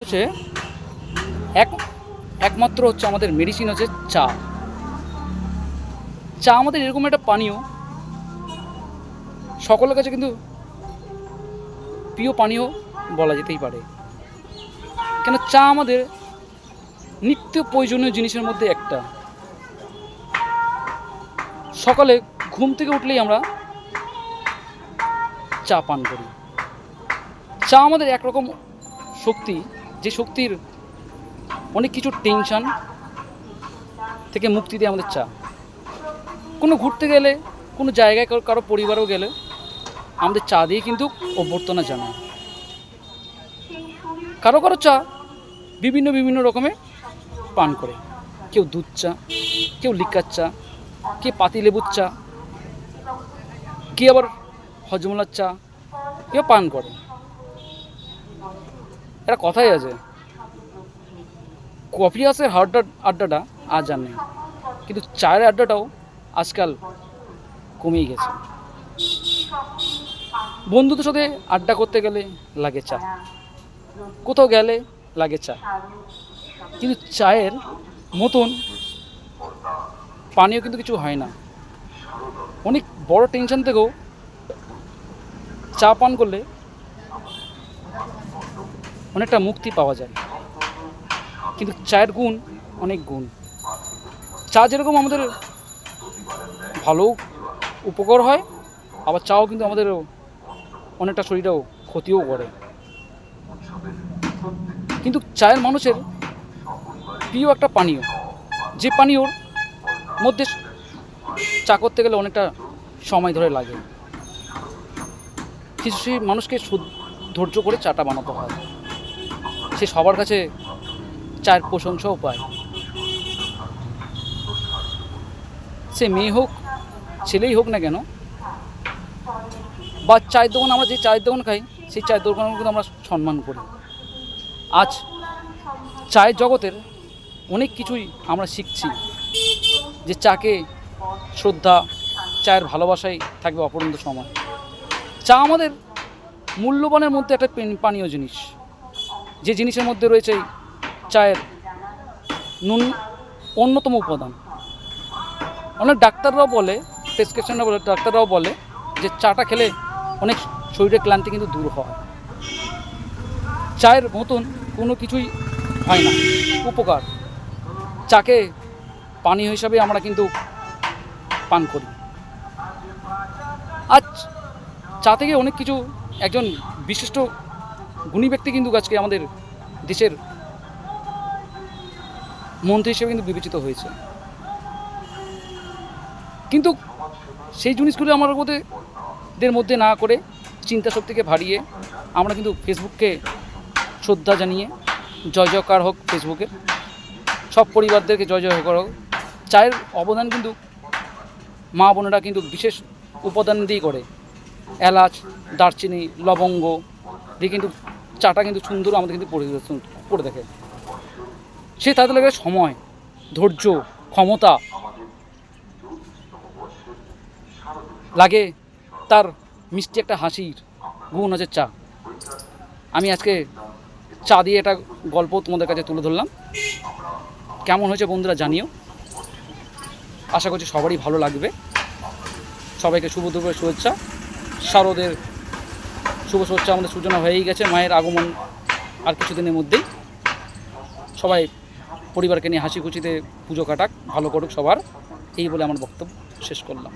হচ্ছে এক একমাত্র হচ্ছে আমাদের মেডিসিন হচ্ছে চা। চা আমাদের এরকম একটা পানীয়, সকলের কাছে কিন্তু প্রিয় পানীয় বলা যেতেই পারে। কেন চা আমাদের নিত্য প্রয়োজনীয় জিনিসের মধ্যে একটা। সকালে ঘুম থেকে উঠলেই আমরা চা পান করি। চা আমাদের একরকম শক্তি, যে শক্তির অনেক কিছু টেনশন থেকে মুক্তি দেয় আমাদের চা। কোনো ঘুরতে গেলে, কোনো জায়গায় কারো পরিবারও গেলে আমাদের চা দিয়ে কিন্তু অভ্যর্থনা জানায়। কারো কারো চা বিভিন্ন বিভিন্ন রকমের পান করে, কেউ দুধ চা, কেউ লিকার চা, কে পাতি লেবুর চা, কে আবার হজমলার চা কেউ পান করে। একটা কথাই আছে, কফি হাউসের আড্ডাটা আজ আর নেই, কিন্তু চায়ের আড্ডাটাও আজকাল কমেই গেছে। বন্ধুদের সাথে আড্ডা করতে গেলে লাগে চা, কোথাও গেলে লাগে চা, কিন্তু চায়ের মতন পানীয় কিন্তু কিছু হয় না। অনেক বড় টেনশন থেকেও চা পান করলে অনেকটা মুক্তি পাওয়া যায়। কিন্তু চায়ের গুণ অনেক গুণ। চা যেরকম আমাদের ভালো উপকার হয়, আবার চাও কিন্তু আমাদের অনেকটা শরীরেও ক্ষতিও করে। কিন্তু চায়ের মানুষের প্রিয় একটা পানীয়, যে পানীয়র মধ্যে চা করতে গেলে অনেকটা সময় ধরে লাগে। কিছু সেই মানুষকে ধৈর্য করে চাটা বানাতে হয়, সে সবার কাছে চায়ের প্রশংসাও পায়। সে মেয়ে হোক ছেলেই হোক না কেন, বা চায়ের দোকান, আমরা যে চায়ের দোকান খাই সেই চায়ের দোকানকে কিন্তু আমরা সম্মান করি। আজ চায়ের জগতের অনেক কিছুই আমরা শিখছি, যে চাকে শ্রদ্ধা, চায়ের ভালোবাসাই থাকবে অপরন্ত সময়। চা আমাদের মূল্যবানের মধ্যে একটা পানীয় জিনিস, যে জিনিসের মধ্যে রয়েছে চায়ের অন্যতম উপাদান। অনেক ডাক্তাররাও বলে, প্রেসক্রিপশনরা বলে, ডাক্তাররাও বলে যে চাটা খেলে অনেক শরীরের ক্লান্তি কিন্তু দূর হয়। চায়ের মতন কোনো কিছুই হয় না উপকার। চাকে পানীয় হিসাবে আমরা কিন্তু পান করি। আজ চা থেকে অনেক কিছু, একজন বিশিষ্ট গুণী ব্যক্তি কিন্তু আজকে আমাদের দেশের মন্ত্রী হিসেবে কিন্তু বিবেচিত হয়েছে। কিন্তু সেই জিনিসগুলো আমাদের মধ্যে না করে চিন্তা শক্তিকে বাড়িয়ে আমরা কিন্তু ফেসবুককে শ্রদ্ধা জানিয়ে জয় জয়কার হোক ফেসবুকের, সব পরিবারদেরকে জয় জয়কার হোক। চায়ের অবদান কিন্তু মা বোনেরা কিন্তু বিশেষ উপাদান দিয়ে করে, এলাচ, দারচিনি, লবঙ্গ দিয়ে কিন্তু চাটা কিন্তু সুন্দর আমাদের কিন্তু পরিদর্শন করে দেখে। সে তাদের লাগে সময়, ধৈর্য, ক্ষমতা লাগে, তার মিষ্টি একটা হাসির গুণ আছে চা। আমি আজকে চা দিয়ে একটা গল্প তোমাদের কাছে তুলে ধরলাম। কেমন হয়েছে বন্ধুরা জানিও। আশা করছি সবারই ভালো লাগবে। সবাইকে শুভ দুপুরের শুভেচ্ছা। শারদের শুভ শুভেচ্ছা আমাদের সূচনা হয়েই গেছে, মায়ের আগমন আর কিছুদিনের মধ্যেই। সবাই পরিবারকে নিয়ে হাসি খুশিতে পুজো কাটাক, ভালো করুক সবার, এই বলে আমার বক্তব্য শেষ করলাম।